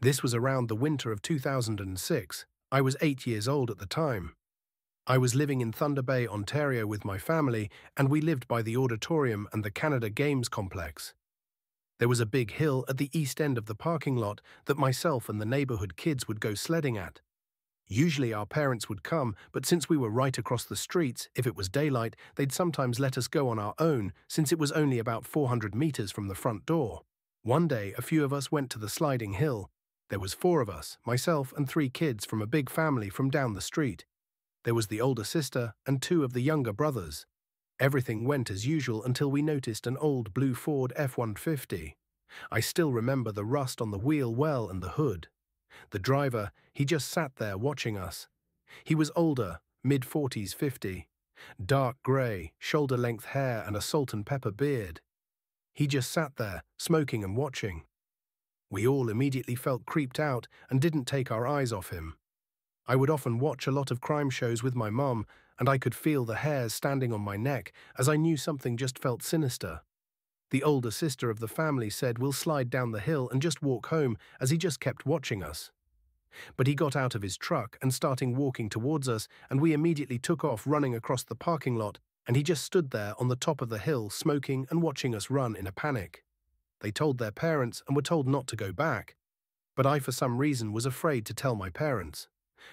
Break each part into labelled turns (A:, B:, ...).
A: This was around the winter of 2006. I was 8 years old at the time. I was living in Thunder Bay, Ontario with my family, and we lived by the auditorium and the Canada Games complex. There was a big hill at the east end of the parking lot that myself and the neighborhood kids would go sledding at. Usually our parents would come, but since we were right across the streets, if it was daylight, they'd sometimes let us go on our own, since it was only about 400 meters from the front door. One day, a few of us went to the sliding hill. There was 4 of us, myself and 3 kids from a big family from down the street. There was the older sister and 2 of the younger brothers. Everything went as usual until we noticed an old blue Ford F-150. I still remember the rust on the wheel well and the hood. The driver, he just sat there watching us. He was older, mid-40s, 50. Dark grey, shoulder-length hair and a salt and pepper beard. He just sat there, smoking and watching. We all immediately felt creeped out and didn't take our eyes off him. I would often watch a lot of crime shows with my mum, and I could feel the hairs standing on my neck as I knew something just felt sinister. The older sister of the family said we'll slide down the hill and just walk home, as he just kept watching us. But he got out of his truck and started walking towards us, and we immediately took off running across the parking lot, and he just stood there on the top of the hill smoking and watching us run in a panic. They told their parents and were told not to go back, but I for some reason was afraid to tell my parents.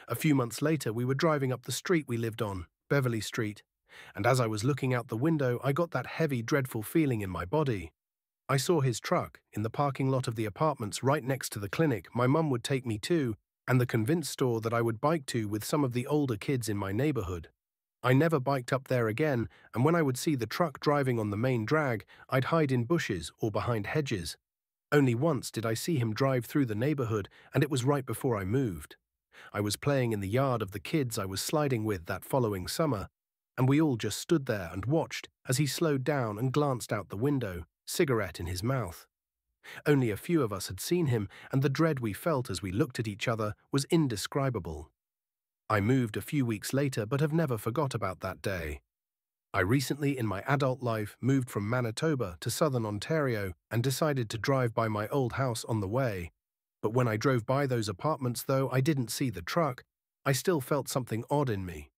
A: A few months later we were driving up the street we lived on, Beverly Street, and as I was looking out the window I got that heavy, dreadful feeling in my body. I saw his truck in the parking lot of the apartments right next to the clinic my mum would take me to, and the convenience store that I would bike to with some of the older kids in my neighborhood. I never biked up there again, and when I would see the truck driving on the main drag, I'd hide in bushes or behind hedges. Only once did I see him drive through the neighborhood, and it was right before I moved. I was playing in the yard of the kids I was sliding with that following summer, and we all just stood there and watched as he slowed down and glanced out the window, cigarette in his mouth. Only a few of us had seen him, and the dread we felt as we looked at each other was indescribable. I moved a few weeks later but have never forgot about that day. I recently in my adult life moved from Manitoba to southern Ontario and decided to drive by my old house on the way. But when I drove by those apartments, though I didn't see the truck, I still felt something odd in me.